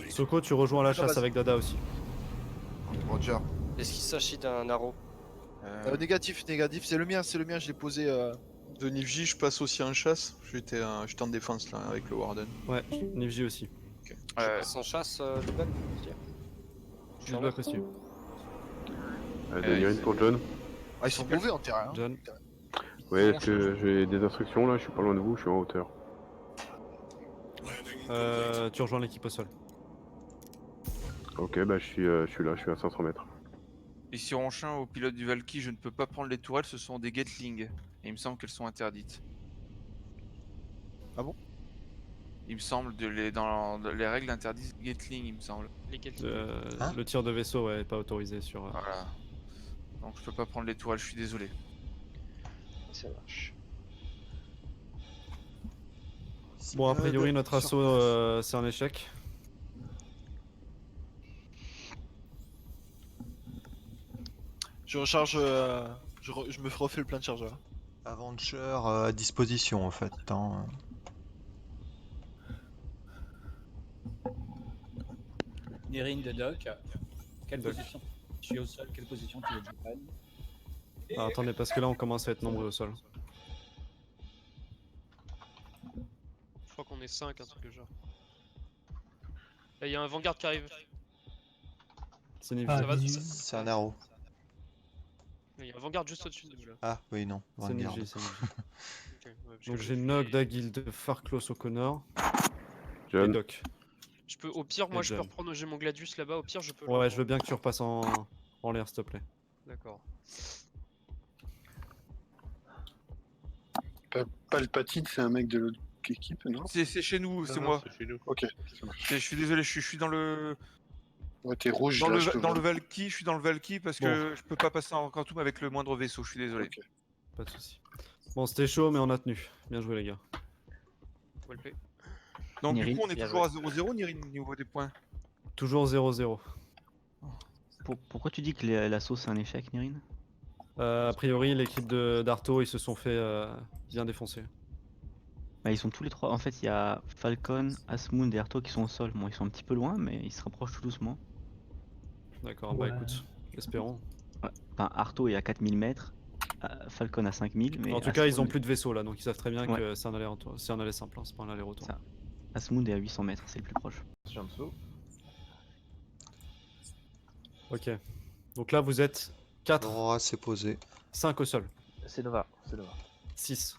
Soko, tu rejoins la chasse avec Dada aussi. Roger. Est-ce qu'il s'agit d'un arrow? Négatif, c'est le mien, je l'ai posé. De Nifji, je passe aussi en chasse. J'étais en défense là avec le Warden. Ouais, Nifji aussi. Sans chasse, le bug? Je bloque aussi. Daniel pour John. Ah, ils sont mauvais en terrain. Hein. John. Ouais, est-ce que j'ai des instructions là? Je suis pas loin de vous, je suis en hauteur. Tu rejoins l'équipe au sol. Ok, bah je suis là, je suis à 500 mètres. Ici Ronchin, au pilote du Valky, je ne peux pas prendre les tourelles, ce sont des Gatling. Et il me semble qu'elles sont interdites. Ah bon? Il me semble, dans les règles interdisent Gatling, il me semble. Le tir de vaisseau ouais, est pas autorisé sur... Voilà. Donc je peux pas prendre les tourelles, je suis désolé. Ça marche. Bon, a priori, notre assaut, c'est un échec. Je recharge. Je me refais le plein de chargeur. Avenger à disposition en fait. Hein. Nérine de Doc. Quelle Doc. position? Je suis au sol, quelle position tu veux que je prenne? Ah, attendez, parce que là, on commence à être nombreux au sol. Je crois qu'on est 5, un truc de genre. Là, il y a un Vanguard qui arrive. C'est Nifji. Ça va, C'est un arrow. Il y a un Vanguard juste au-dessus de nous là. Ah oui, non. C'est Vanguard. Nifji, c'est Nifji. Ok, ouais, parce Donc que j'ai Nog, Daguild, Farklos, O'Connor et John, Doc. Je peux, au pire, moi je peux John. reprendre, j'ai mon Gladius là-bas, au pire je peux. Ouais, je veux bien que tu repasses en l'air, s'il te plaît. D'accord. Palpatine, c'est un mec de l'autre équipe, non? C'est chez nous, c'est moi. Ok, ça marche. Je suis désolé, je suis dans le. Ouais, t'es rouge Dans là, le, je te dans vois. le Valky, je suis dans le Valky parce que je peux pas passer en Quantum avec le moindre vaisseau, je suis désolé. Ok. Pas de soucis. Bon, c'était chaud, mais on a tenu. Bien joué, les gars. Walpé. Donc Nérine, du coup on est bien toujours à 0-0 Nérine, au niveau des points. Toujours 0-0. Pourquoi tu dis que l'assaut c'est un échec, Nérine? A priori, l'équipe d'Arto, ils se sont fait bien défoncer. Bah, ils sont tous les trois. En fait, il y a Falcon, Asmund et Arto qui sont au sol. Bon, ils sont un petit peu loin, mais ils se rapprochent tout doucement. D'accord, Ouais. bah écoute, espérons. Ouais. Enfin, Arto est à 4000 mètres, Falcon à 5000. Mais En tout cas, ils ont Asmund- plus de vaisseau là, donc ils savent très bien Ouais. que c'est un aller-retour. C'est un aller simple, hein, c'est pas un aller-retour. Ça. Asmund est à 800 mètres, c'est le plus proche. Je suis en dessous. Ok. Donc là, vous êtes 4, Aurora s'est posé. 5 au sol. C'est Nova, c'est Nova. 6.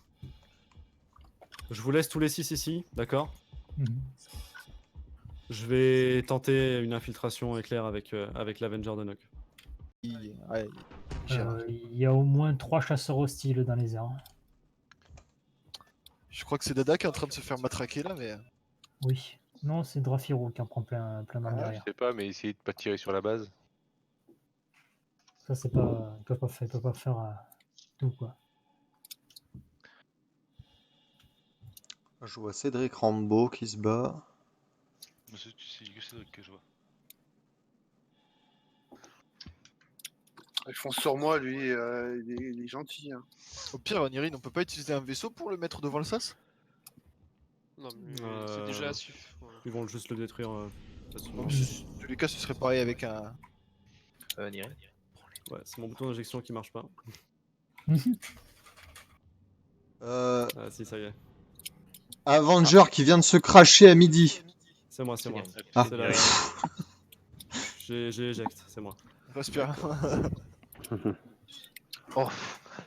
Je vous laisse tous les 6 ici, d'accord? Je vais tenter une infiltration éclair avec l'Avenger de Nog. Ouais. Il y a au moins 3 chasseurs hostiles dans les airs. Je crois que c'est Dada qui est en train de se faire matraquer là, mais. Oui. Non, c'est Drafiro qui en prend plein mal Je derrière. sais pas, mais essayez de pas tirer sur la base. Ça, c'est pas. Ils peuvent pas faire tout quoi. Je vois Cédric Rambo qui se bat. C'est que Cédric que je vois. Il fonce sur moi, lui, il est gentil. Hein. Au pire, Nérine, on peut pas utiliser un vaisseau pour le mettre devant le sas? Non, mais c'est déjà à suivre. Voilà. Ils vont juste le détruire. facilement. Dans tous les cas, ce serait pareil avec un. Nérine. Ouais, c'est mon bouton d'injection qui marche pas. Euh, Ah si, ça y est. Avenger qui vient de se cracher à midi. C'est moi, c'est moi. Ah. C'est la- J'ai éjecte, c'est moi. Respire. Oh,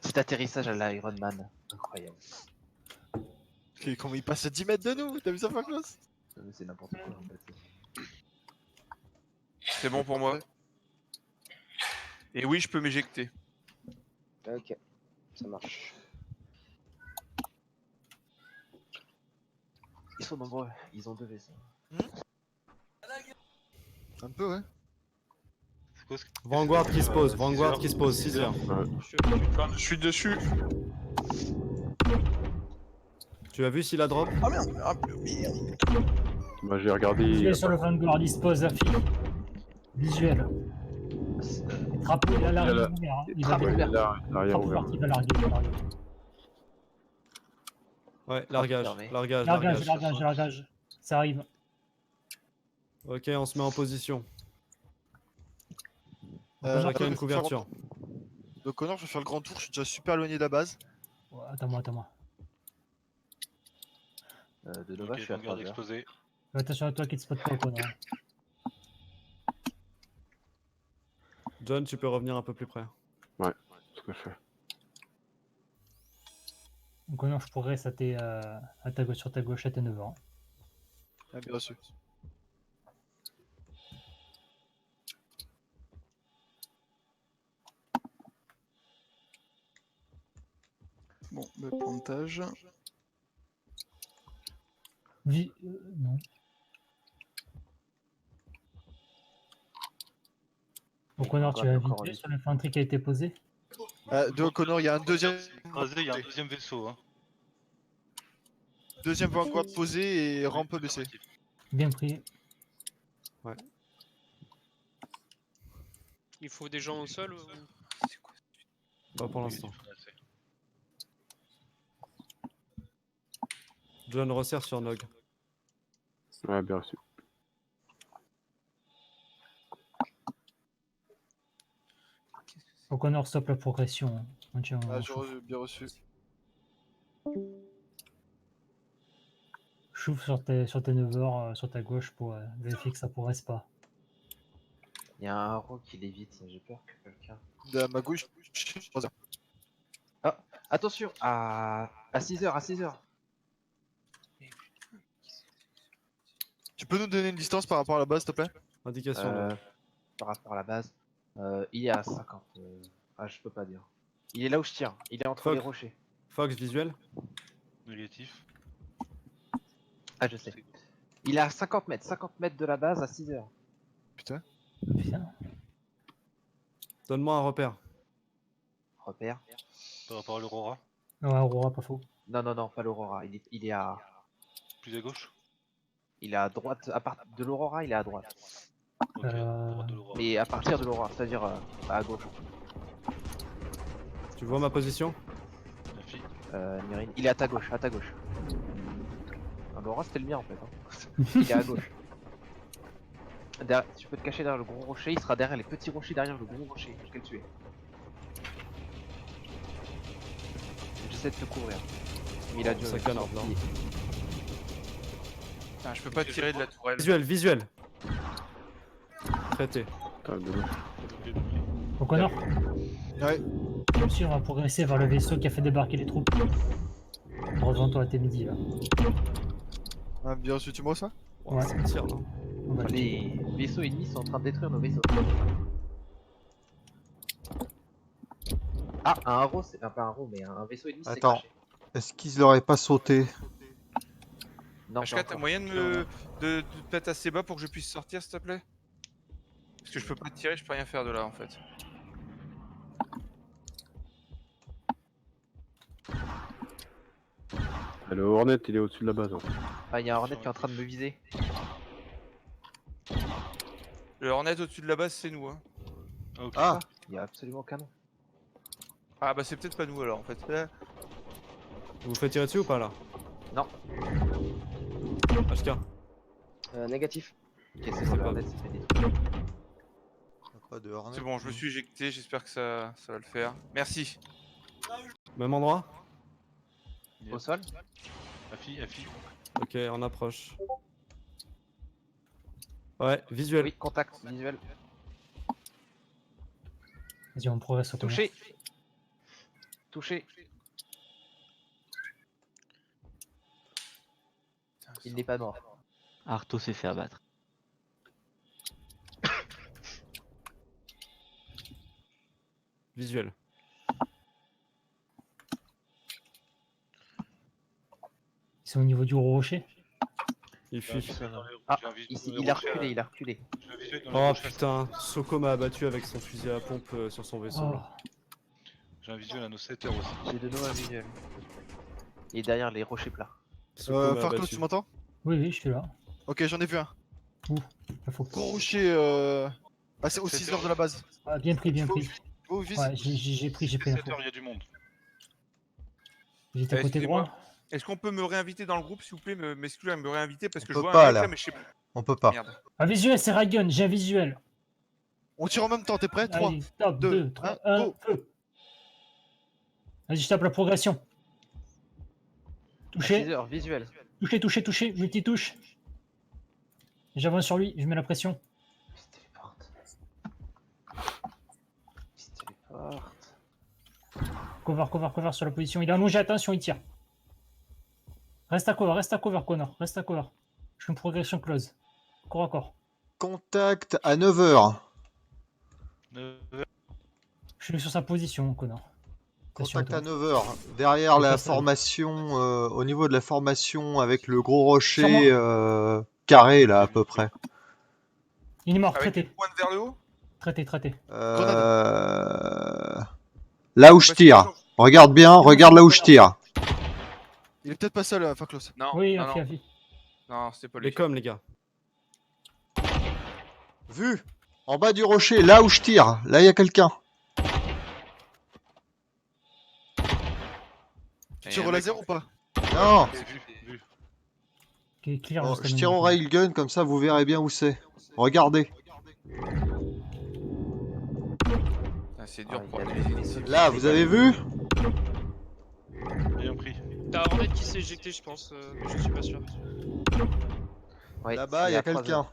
cet atterrissage à l'Iron Man. Incroyable. Comment il passe à 10 mètres de nous? T'as vu ça, Farklos? C'est n'importe quoi en fait. C'est bon pour moi. Et oui, je peux m'éjecter. Ok, ça marche. Ils sont nombreux, ils ont 2 vaisseaux. Un peu, ouais. Vanguard qui se pose, Vanguard qui se pose, 6 heures. Je suis dessus. Tu as vu s'il a drop? Ah merde! Ah merde! bah j'ai regardé. Visuel sur le Vanguard, il se pose à fil. Visuel. Trappe, il a l'arrière ouvert. Hein. Il va Ouais, bien. l'arrière Trappe ouvert. ouverte, il va larguer. Il va larguer. Ouais, largage, fermé. largage, Largage, largage. largage, largage. Ça arrive. Ok, on se met en position. J'arrive Chacun à une faire- couverture. Donc Connor, je vais faire le grand tour, je suis déjà super éloigné de la base. Ouais, attends-moi, attends-moi. De Nova, Ok, je suis à Vanguard 3 heures. explosé. Fais attention à toi qui te spot pas au connard. John, tu peux revenir un peu plus près. Ouais, c'est ce que je fais. Au connard, je progresse à ta gauche, sur ta gauche à tes 9 ans. Ah, bien reçu. Bon, bah, plantage. Non. Au connard, tu as encore invité lui. sur l'infanterie qui a été posée. De Connor, il y a un deuxième. Écrasé, il y a un deuxième vaisseau. Hein. Deuxième Vanguard posé et rampe baissée. Bien pris. Il faut des gens au sol ou... Pas pour Oui, l'instant. il faut assez. John resserre sur Nog. Ouais, bien reçu. Au connard, stop la progression. Hein. On tient, on chauffe. Bien reçu. Chauffe sur tes 9 heures, sur ta gauche pour vérifier que ça progresse pas. Il y a un haro qui l'évite, j'ai peur que quelqu'un. De ma gauche, je suis 3 heures. Ah, attention, à 6h, à 6h. Tu peux nous donner une distance par rapport à la base, s'il te plaît? Indication. Nog. Par rapport à la base, il est à 50. Ah, je peux pas dire. Il est là où je tire, il est entre Fuck. les rochers. Fox visuel. Négatif. Ah, je sais. Il est à 50 mètres de la base à 6h. Putain. Putain. Donne-moi un repère. Repère. Par rapport à l'Aurora. Ouais, Aurora, pas faux. Non, non, non, pas l'Aurora. Il est à. Plus à gauche. Il est à droite. À part de l'Aurora, il est à droite. Ok, droite de l'Aurora. Et à partir de l'Aurora, c'est-à-dire à gauche. Tu vois ma position? La fille. Myrine. Il est à ta gauche, à ta gauche. Ah, l'Aurora, c'était le mien en fait. Hein. Il est à gauche. Tu peux te cacher derrière le gros rocher, il sera derrière les petits rochers, derrière le gros rocher, jusqu'à le tuer. J'essaie de te couvrir. Mais il a dû. Ça canarde, là. Putain, je peux pas tirer de la tourelle. Visuel, visuel. Traité. Putain, dommage. Au connard. Ouais. Bien sûr, on va progresser vers le vaisseau qui a fait débarquer les troupes. Devant toi à tes midi là. Ah, bien reçu, tu me ça? Ouais. Ça tire, là. On va le tuer. Les vaisseaux ennemis sont en train de détruire nos vaisseaux. Ah, un haro, c'est pas un haro, mais un vaisseau ennemi s'est Attends. craché. Est-ce qu'ils l'auraient pas sauté? Non, HK, pas t'as encore. moyen de te mettre assez bas pour que je puisse sortir, s'il te plaît? Parce que je peux pas tirer, je peux rien faire de là en fait. Le Hornet, il est au-dessus de la base. Hein. Ah, il y a un Hornet qui est en train de me viser. Le Hornet au-dessus de la base, c'est nous. Hein. Ok. Ah, Il y a absolument aucun nom. Ah bah c'est peut-être pas nous alors en fait. Vous vous faites tirer dessus ou pas là? Non. HK. Négatif. Ok, c'est C'est le pas Hornet, c'est fait détruire. pas de Hornet. C'est bon, je me suis éjecté, j'espère que ça va le faire. Merci. Même endroit? Au sol. La fille. Ok, on approche. Ouais, visuel. Oui, contact visuel. Vas-y, on progresse au connard. Touché. Touché. Il n'est pas mort. Arto s'est fait abattre. Visuel. Ils sont au niveau du gros rocher. Il fuit. Ah, ici, il a reculé, il a reculé. Oh putain, Soko m'a abattu avec son fusil à pompe sur son vaisseau. Oh. là. J'ai un visuel à nos 7 heures aussi. J'ai de nouveau un visuel. Il est derrière les rochers plats. Soko m'a Farclos, abattu. tu m'entends? Oui, oui, je suis là. Ok, j'en ai vu un. Il faut... Gros rocher, ah, c'est aux 6 heures de la base. Ah, bien pris, bien pris. Oh, vise. Ouais, j'ai pris 7 l'info. heures, il y a du monde. J'étais à côté Excusez-moi. droit. Est-ce qu'on peut me réinviter dans le groupe s'il vous plaît, m'exclure et me réinviter parce que On je peut vois pas, un mec là. là mais je sais On peut pas. Merde. Un visuel, c'est Raygun, j'ai un visuel. On tire en même temps, t'es prêt? 3, Allez, top, 2, 2, 3, 1, go. feu. Vas-y, je tape la progression. Touché, 6 heures, visuel. touché, multitouche. J'avance sur lui, je mets la pression. Il se téléporte. Il se téléporte. Cover sur la position. Il est allongé, attention, il tire. Reste à cover, Connor. Reste à cover. Je fais une progression close. Corps à corps. Contact à 9h. Je suis sur sa position, Connor. Contact à Attention, 9h. Derrière C'est la pas ça. formation, au niveau de la formation avec le gros rocher carré là à peu près. il est mort, Avec traité. une pointe vers le haut. Traité. Là où je tire. Regarde bien, regarde là où je tire. Il est peut-être pas seul, Faklos. Non, Oui, non, non. Afi. Non, c'était pas lui. Les coms, les gars. Vu. En bas du rocher, là où je tire. Là il y a quelqu'un. Tu tires au laser ou pas? Non. Vu. Qui est clear Bon, jusqu'à je maintenant. tire au railgun comme ça vous verrez bien où c'est. Regardez. Ah, c'est dur Ah, pour il y a lui. des vaisseaux qui Là, se vous décalent. avez vu? Bien pris. T'as Hornet qui s'est éjecté, je pense, mais je suis pas sûr. Ouais, Là-bas, il y a 3 quelqu'un. heures.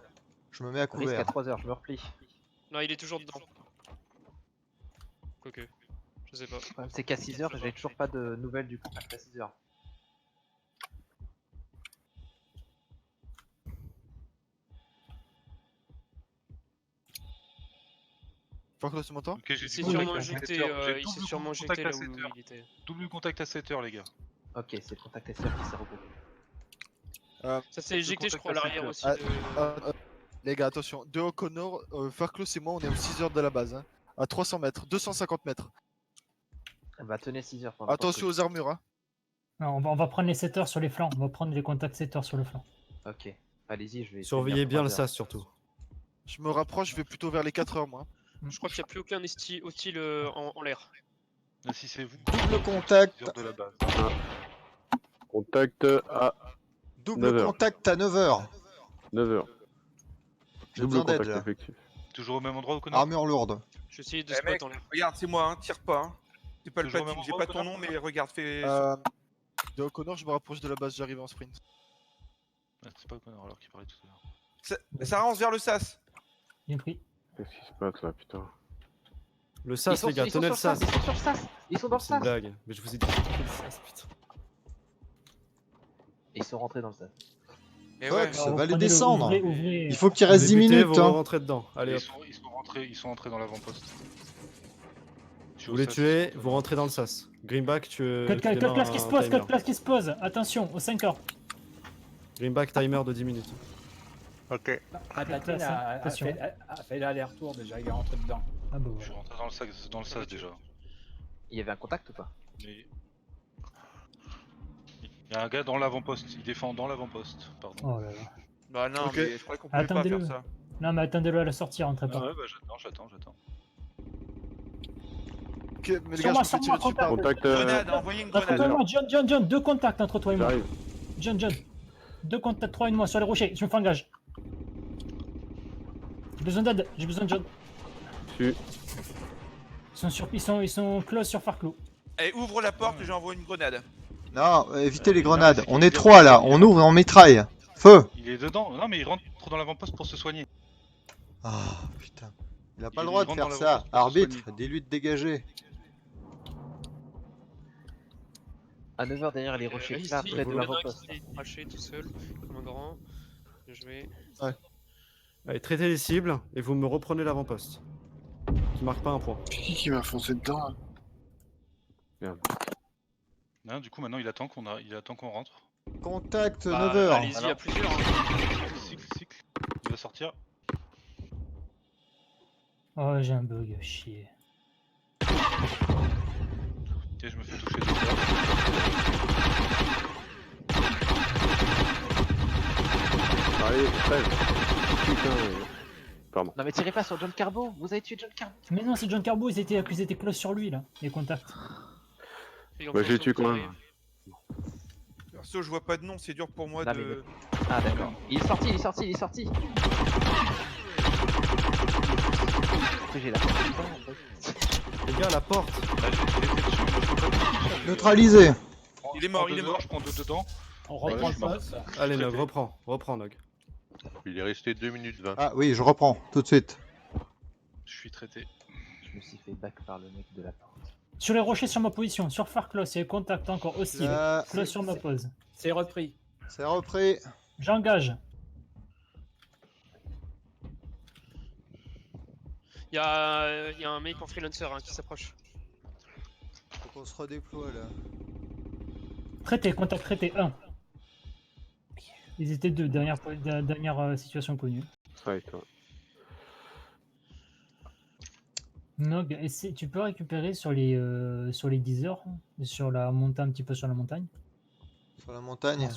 Je me mets à Risque à couvert. 3 heures, je me replie. Non, il est toujours dedans. Quoique, je sais pas. Le problème, c'est qu'à 6 heures, j'ai toujours pas de nouvelles du contact à 6 heures. Faklos, tu m'entends? Ok, j'ai Il du s'est contact sûrement à éjecté, 7 heures. J'ai il s'est double sûrement contact éjecté à là 7 où heures. il était. Double contact à 7 heures, les gars. Ok, c'est le contact à 6 heures qui s'est regroupé. Ça s'est éjecté, je crois, à contact à l'arrière 7 aussi. De... Les gars, attention. De O'Connor, Faklos et moi, on est aux 6 heures de la base. Hein. À 300 mètres, 250 mètres. Bah, tenez 6 heures. pendant Attention aux armures. Hein. Non, on va prendre les setters sur les flancs. On va prendre les contacts setters sur le flanc. Ok, allez-y, je vais. Surveillez bien le SAS. sas surtout. Je me rapproche, je vais plutôt vers les 4 heures, moi. Je crois qu'il n'y a plus aucun hostile en l'air. Là, si c'est vous. Double contact. 6 heures de la base. Contact à Double 9 heures. contact à 9h. 9h. J'ai Double besoin d'aide contact là. effectif. Toujours au même endroit, au connard. Armure lourde. Je vais essayer de Eh spot mec, en l'air. regarde, c'est moi, hein, tire pas. Hein. C'est pas le Toujours au platine, même j'ai endroit, pas ton nom, connard mais regarde, fais. De O'Connor, je me rapproche de la base, j'arrive en sprint. Ah, c'est pas au connard alors qui parlait tout à l'heure. Ça avance vers le sas. Bien pris. Qu'est-ce qui se passe là, putain? Le sas, les gars, tenez le sas. Ils sont sur le sas. Ils sont dans le C'est une sas. blague. Mais je vous ai dit le sas, putain. Ils sont rentrés dans le sas. Mais ouais. Fox, Alors, va les prenez-le, descendre. ouvrez. Il faut qu'il reste 10 Débutez, minutes. vous Hein. rentrez dedans. Allez, hop. Ils sont rentrés dans l'avant-poste. Je suis Vous au les sas. vous rentrez dans le sas. Greenback, tu Code démarres classe qui un se pose, timer. code classe qui se pose. Attention, aux 5 heures. Greenback, timer de 10 minutes. Ok. Platine a fait l'aller-retour déjà, il est rentré dedans. Ah bah Je suis voilà. rentré dans le sas déjà. Il y avait un contact ou pas? Mais... Il y a un gars dans l'avant-poste, il défend dans l'avant-poste, pardon. Oh là là. Bah non, Ok. mais je croyais qu'on pouvait pas Attendez-le. faire ça. Non, mais attendez-le à la sortie, rentrez Ah pas. ouais, bah j'attends. Ok, mais les gars, Sur je moi, me fais tirer dessus par. Contact. Grenade, envoyez une Entre toi et grenade. moi, John, deux contacts entre toi et moi. J'arrive. John. Deux contacts, 3 et moi sur les rochers. Je me fais engage. J'ai besoin d'aide, j'ai besoin de John. Dessus. Ils sont close sur Farclou. Eh, ouvre la porte et j'envoie une grenade. Non, évitez les grenades. On est 3 là. On ouvre et on mitraille. Feu. Il est dedans, non mais il rentre dans l'avant-poste pour se soigner. Ah putain. Il a pas Il le droit de rentre faire dans ça. l'avant-poste pour se Arbitre, soigner. dis-lui de dégager. À 9h derrière les rochers, Ici, là, il y près de en a un l'avant-poste. qui s'est craché tout seul, comme un grand. Je vais. Allez, traitez les cibles et vous me reprenez l'avant-poste. Qui marque pas un point. Qui m'a foncé dedans là? Merde. Non, du coup maintenant il attend qu'on rentre. Contact Bah, 9h. allez-y, à plusieurs. Hein. Cycle. Il va sortir. Oh, j'ai un bug, chier. Ok, je me fais toucher 2 heures. Allez, 13. Putain. Pardon. Non mais tirez pas sur John Carbo, vous avez tué John Carbo. Mais non, c'est John Carbo, ils étaient close sur lui là, les contacts. Et Bah, j'ai tué quand même. Perso, je vois pas de nom, c'est dur pour moi Non, de. Ah d'accord. Il est sorti, il est sorti, il est sorti. J'ai la Les gars, la porte. Neutralisé. Il est mort, il est mort. Je prends 2 dedans. On reprend le poste. Allez, Nog, reprends, Nog. Il est resté 2 minutes 20. Ah oui, je reprends tout de suite. Je suis traité. Je me suis fait back par le mec de la porte. Sur les rochers sur ma position, sur Farclos, il y a contact encore hostile. Là, Close sur ma pose. C'est repris. c'est repris. J'engage. Il y a un mec en freelancer hein, qui s'approche. Faut qu'on se redéploie là. Traité, contact traité 1. Ils étaient deux, dernière situation connue. Ouais, toi. Nog, tu peux récupérer sur les 10 heures, sur la montagne, un petit peu sur la montagne. Sur la montagne.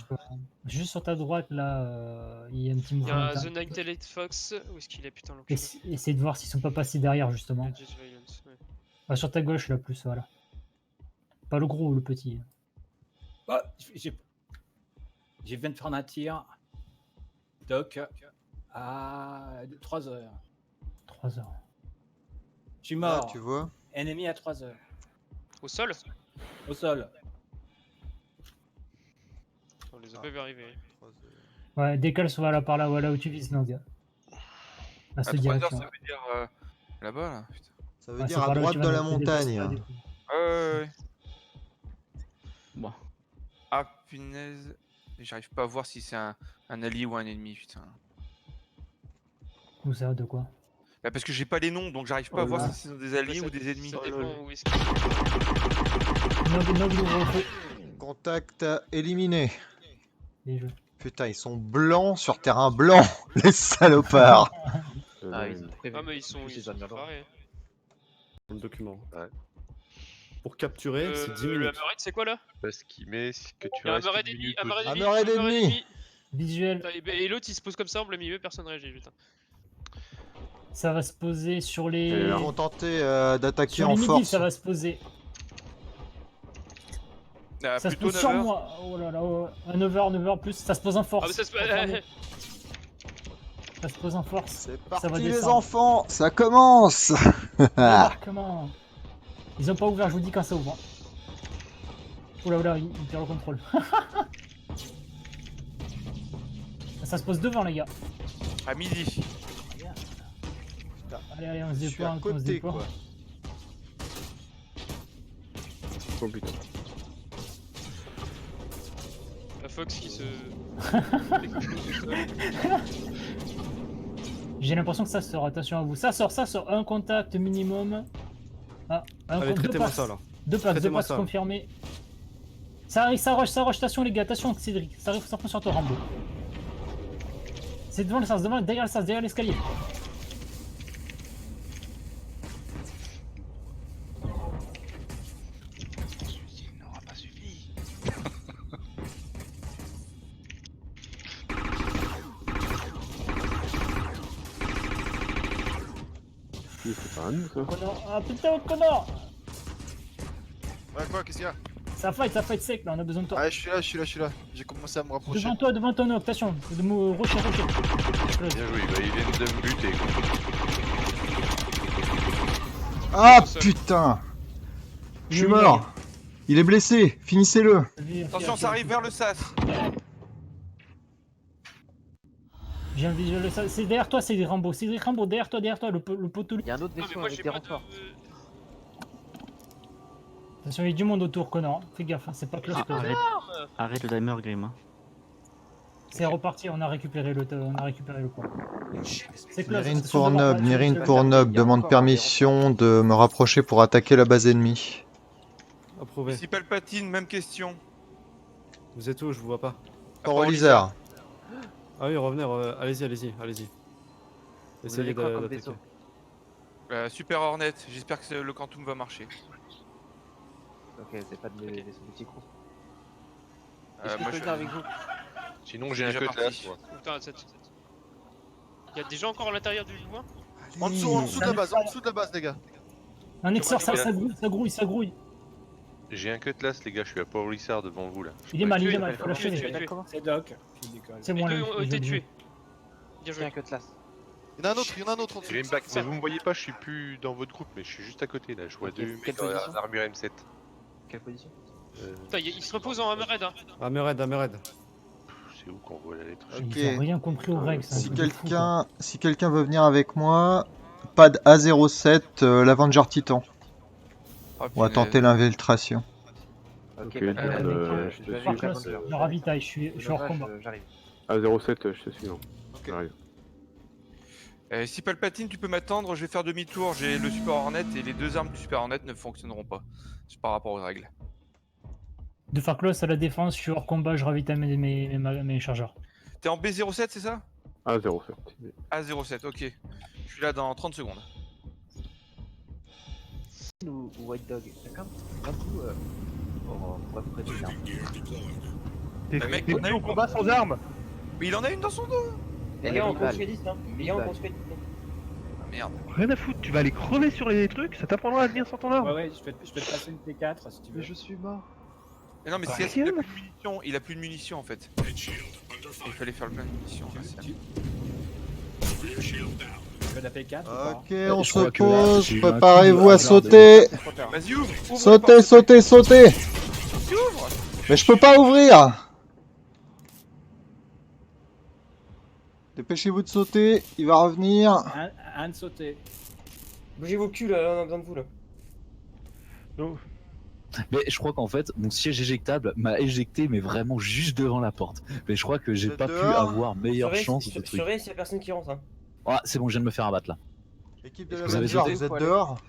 Juste sur ta droite là, il y a un petit Il y mouvement. a The Night Fox. Où est-ce qu'il est putain l'enculé? Essaye de voir s'ils sont pas passés derrière justement. Just Violence, ouais. Sur ta gauche là plus, voilà. Pas le gros ou le petit. Oh, je viens de faire un tir. Doc. À 3 heures. 3 heures. Je suis Là, mort. tu vois. Ennemi à 3 heures. Au sol? Au sol. On les a pas vu arriver. Ouais, décale soit là par là, voilà où tu vises Nog. À À cette 3 heures, direction. ça veut dire là-bas là. Putain. Ça veut Ah, dire c'est à par là où droite tu de vas la te déplacer, montagne. pas des- Ouais. Bon. Ah punaise. J'arrive pas à voir si c'est un allié ou un ennemi, putain. Où ça, de quoi? Bah parce que j'ai pas les noms, donc j'arrive pas à voir si c'est des alliés ou des ennemis. Ça dépend où est-ce qu'il Nog, il ouvre le feu. Contact éliminé. Les jeux. Putain, ils sont blancs sur terrain blanc, les salopards. Ah, ils ont prévu. Ah, mais ils sont préparés. Le document. Ouais. Pour capturer, c'est 10 Le minutes. Hammerhead, c'est quoi là? Parce qu'il met que tu Il y a un restes Hammerhead une ennemi, minute Hammerhead ennemi, Hammerhead Hammerhead ennemi. Visuel. Putain, et l'autre il se pose comme ça en plein milieu, personne réagit, putain. Ça va se poser sur les. Ils vont tenter d'attaquer Sur en les midis, force. ça va se poser. Ah, Ça se plutôt pose sur 9 heures. moi. Oh là là, oh. Un 9h plus. Ça se pose en force. Ah, mais ça se Confirmé. Ça se pose en force. C'est Ça va parti les descendre. enfants, ça commence. Débarquement. Ils ont pas ouvert, je vous dis quand ça ouvre. Oula oula, il perd le contrôle. Ça se pose devant les gars. À midi. Allez, allez, on se Je suis déploie, à on se côté déploie. quoi. Oh putain. La Fox qui se. J'ai l'impression que ça sort, attention à vous. Ça sort, un contact minimum. Ah, Allez, traitez-moi ça là. Deux passes traitez-moi ça. confirmées. Ça arrive, ça rush, attention les gars, attention Cédric. Ça arrive, ça prend sur toi Rambo. C'est devant le sens, derrière le sens, derrière l'escalier. Il n'aura pas suffi. C'est pas à nous ça. Connor. Ah putain, Connor. Ouais, quoi, qu'est-ce qu'il y a? Ça fight sec là, on a besoin de toi. Ah, je suis là. J'ai commencé à me rapprocher. Devant toi, Nog, attention. Rocher. Bien joué, bah, il vient de me buter. Quoi. Ah putain. Je suis mort. Il est blessé, finissez-le. Attention, ça arrive vers le sas. J'ai un visuel, c'est derrière toi, c'est Rambo. C'est Rambo, derrière toi, le poteau. Il y a un autre Non, mais vaisseau moi avec j'ai des pas de. renforts. Attention, il y a du monde autour, Connor. Fais gaffe, hein, c'est pas close. Arrête le timer, Grim. Hein. C'est reparti, on a récupéré le point. C'est close. Nirine attention, pour devant, Nob, attention, Nirine devant. pour Nob demande permission de me rapprocher pour attaquer la base ennemie. Approuvé. Ici Palpatine, même question. Vous êtes où? Je vous vois pas. Port Olisar. Ah oui, revenez, allez-y. Vous avez quoi comme vaisseau? Super Hornet, j'espère que le Quantum va marcher. Ok, c'est pas des vaisseaux de petits crews. Moi, Est-ce que je peux venir avec vous? Sinon j'ai un Déjà cutlass parti. moi. Putain, il y a des gens encore à l'intérieur du loin? En dessous de la base, les gars. Un Exor, ça grouille. J'ai un cutlass, les gars, je suis à Port-Lissard devant vous là. Il est mal, il est tué, mal, faut l'achever. C'est Doc qui décolle. C'est Les moi deux le ont été tués. Bien J'ai joué. un cutlass. Il y en a un autre, il y en a un autre en dessous. J'ai une back, mais vous me voyez pas, je suis plus dans votre groupe, mais je suis juste à côté là. Je vois Ok, deux quelle mecs en position armure M7. Quelle position? Putain, il se repose en hammerhead. Hein. Hammerhead. C'est où qu'on voit la lettre G? Ok. Ils ont rien compris aux règles. c'est un Si truc de fou, quoi. quelqu'un veut venir avec moi, pad A07, l'Avenger Titan. Ah, On va punaise. tenter l'infiltration. Ok, Ok, bah, je te vais suis. avec Par Avenger. contre, je ravitaille, je suis hors Nova, combat. j'arrive. A07, je te suis. Non. J'arrive. Si Palpatine, tu peux m'attendre, je vais faire demi-tour. J'ai le Super Hornet et les deux armes du Super Hornet ne fonctionneront pas. C'est par rapport aux règles. De Farklos à la défense, je suis hors combat, je ravitaille mes chargeurs. T'es en B07, c'est ça? A07. A07, ok. Je suis là dans 30 secondes. Ou White Dog. D'accord. D'un coup, on va vous prêter une arme. Bah, mec, on a au combat sans armes. Mais il en a une dans son dos. Elle est rivale. Ah, merde. Rien à foutre, tu vas aller crever sur les trucs, ça t'apprendra à venir sans ton arme. Ouais, je peux te passer une T4 si tu veux. Mais je suis mort. Mais non, mais Bah, c'est tiens. il a plus de munitions. Il a plus de munitions en fait. Il fallait faire le plein de munitions. là, c'est- Tu veux la P4 ou pas? Ok, on se pose, préparez-vous à sauter. Vas-y, ouvre, ouvre Sautez, la porte. sautez, sautez. Tu ouvres. Mais je peux pas ouvrir. Dépêchez-vous de sauter, il va revenir. Un de sauter. Bougez vos culs là, on a besoin de vous là. Donc, Mais je crois qu'en fait, mon siège éjectable m'a éjecté, mais vraiment juste devant la porte. Mais je crois que j'ai Vous pas êtes pu dehors avoir meilleure chance de truc. Surveille s'il y a personne qui rentre. Hein. Ah, c'est bon, je viens de me faire abattre là. L'équipe de Vous avez l'Avenger, sauté, vous êtes faut aller. dehors?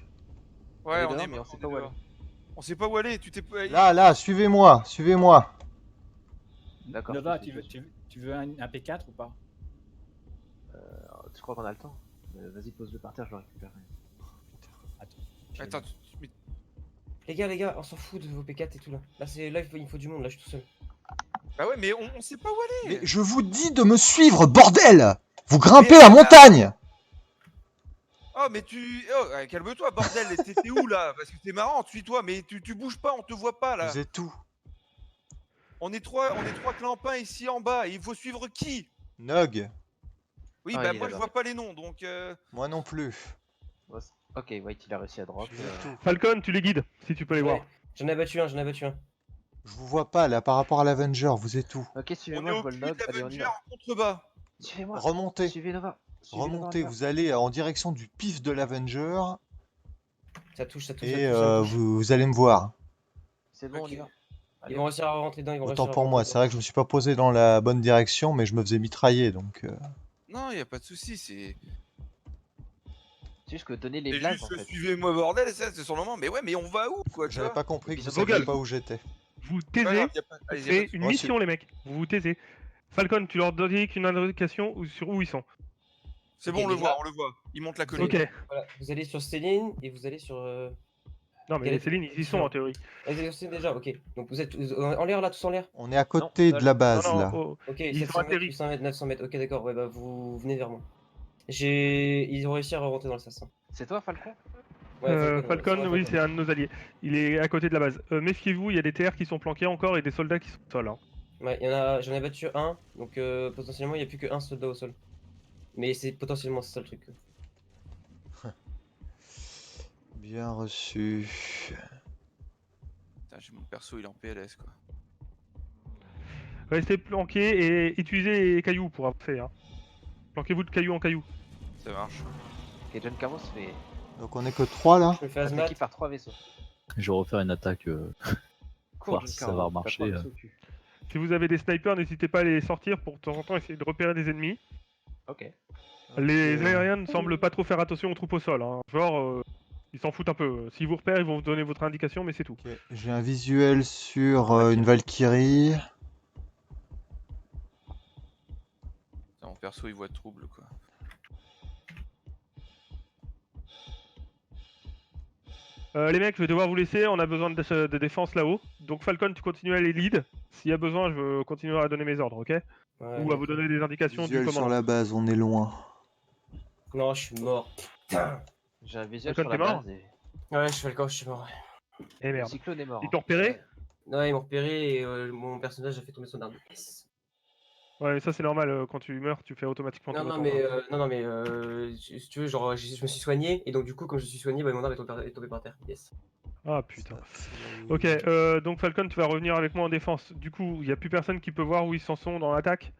Ouais, On est on dehors, est mais on mort, sait pas où aller. On sait pas où aller. Tu t'es. Là, suivez-moi, suivez-moi. D'accord. Nova, je te suis. tu veux un P4 ou pas? Tu crois qu'on a le temps? Vas-y, pose-le par terre, je le récupère. Attends, mais- Les gars, on s'en fout de vos P4 et tout là. Là, il me faut du monde, là, je suis tout seul. Bah ouais, mais on sait pas où aller. Mais je vous dis de me suivre, bordel! Vous grimpez la montagne! Oh, mais tu. Oh, calme-toi, bordel. T'es où là? Parce que c'est marrant, suis-toi, mais tu bouges pas, on te voit pas là. Vous êtes où? On est trois clampins ici en bas. Et il faut suivre qui? Nog. Oui, Ah, bah il est moi je là-bas. vois pas les noms donc. Moi non plus. Ok, White, il a réussi à drop. Falcon, tu les guides, si tu peux les voir. J'en ai battu un. Je vous vois pas là par rapport à l'Avenger, vous êtes où? Ok, On suivez-moi, est je au vois cul le de log. Allez, on y l'Avenger va. en contrebas. Suivez-moi. Remontez. Suivez Nova. Suivez Nova, Remontez, Nova. vous allez en direction du pif de l'Avenger Ça touche. et vous allez me voir. C'est bon, on y va. Ils vont réussir à rentrer dedans. Autant pour moi, c'est vrai que je me suis pas posé dans la bonne direction, mais je me faisais mitrailler donc. Non, y a pas de souci, c'est. C'est juste que donner les C'est blagues juste en fait. suivez-moi bordel, ça c'est sur le moment. Mais ouais, mais on va où quoi? tu J'avais vois pas compris que vous Vogel. saviez pas où j'étais. Vous Pas taisez, grave, y a pas- allez, y a pas c'est de- une Moi, mission les mecs. Vous vous taisez. Falcon, tu leur donnes une indication sur où ils sont. C'est Ok, bon, on le les voit, gars. on le voit. Il monte la colline. Ok. Voilà, vous allez sur Céline et vous allez sur. Non mais Quel est- Céline, ils y sont en théorie. Ah, vous allez sur Céline déjà, ok. Donc vous êtes en l'air là, tous en l'air? On est à côté de la base Non, non, là. oh, Ok, Ils 700 ont mètres, atterri. 800 mètres, 900 mètres. Ok, d'accord, ouais, bah vous venez vers moi. Ils ont réussi à rentrer dans le sas. C'est toi, Falcon? Ouais, Falcon, ouais, oui, c'est un de nos alliés. Il est à côté de la base. Méfiez-vous, il y a des TR qui sont planqués encore et des soldats qui sont au sol. Hein. Ouais, j'en ai battu un, donc potentiellement il n'y a plus qu'un soldat au sol. Mais c'est potentiellement c'est ça le truc. Bien reçu. Putain, j'ai mon perso, il est en PLS quoi. Restez planqués et utilisez les cailloux pour avancer. Hein. Planquez-vous de caillou en caillou. Ça marche. Ok, John Carlos fait. Donc on est que 3 là. Je me fais hazmat. Attaqué par 3 vaisseaux. Je vais refaire une attaque. Cours, Voir John si ça Carlos, va t'as trois marcher. vaisseaux au cul. Si vous avez des snipers, n'hésitez pas à les sortir pour de temps en temps essayer de repérer des ennemis. Ok. Les Ok. aériens ne semblent pas trop faire attention aux troupes au sol. Hein. Genre, ils s'en foutent un peu. S'ils vous repèrent, ils vont vous donner votre indication, mais c'est tout. Ok, j'ai un visuel sur une Valkyrie. Putain, mon perso, il voit de trouble quoi. Les mecs, je vais devoir vous laisser, on a besoin de défense là-haut. Donc Falcon, tu continues à les lead. S'il y a besoin, je continuerai à donner mes ordres, ok? Ouais, Ou à vous donner des indications du Visuel sur commandant. la base, on est loin. Non, je suis mort. Putain. J'ai un visuel Falcon, sur la t'es mort base et. Ouais, je fais le corps, je suis mort. Eh Le merde. cyclone est mort. Ils t'ont repéré? Ouais, ils m'ont repéré et mon personnage a fait tomber son arme. Yes. Ouais, mais ça c'est normal, quand tu meurs, tu fais automatiquement Non, tomber non, ton arme. mais, non, non, mais si tu veux, genre, je me suis soigné et donc du coup, comme je suis soigné, bah, mon arme est tombée par terre. Yes. Ah putain. Ok, donc Falcon, tu vas revenir avec moi en défense. Du coup, il n'y a plus personne qui peut voir où ils s'en sont dans l'attaque.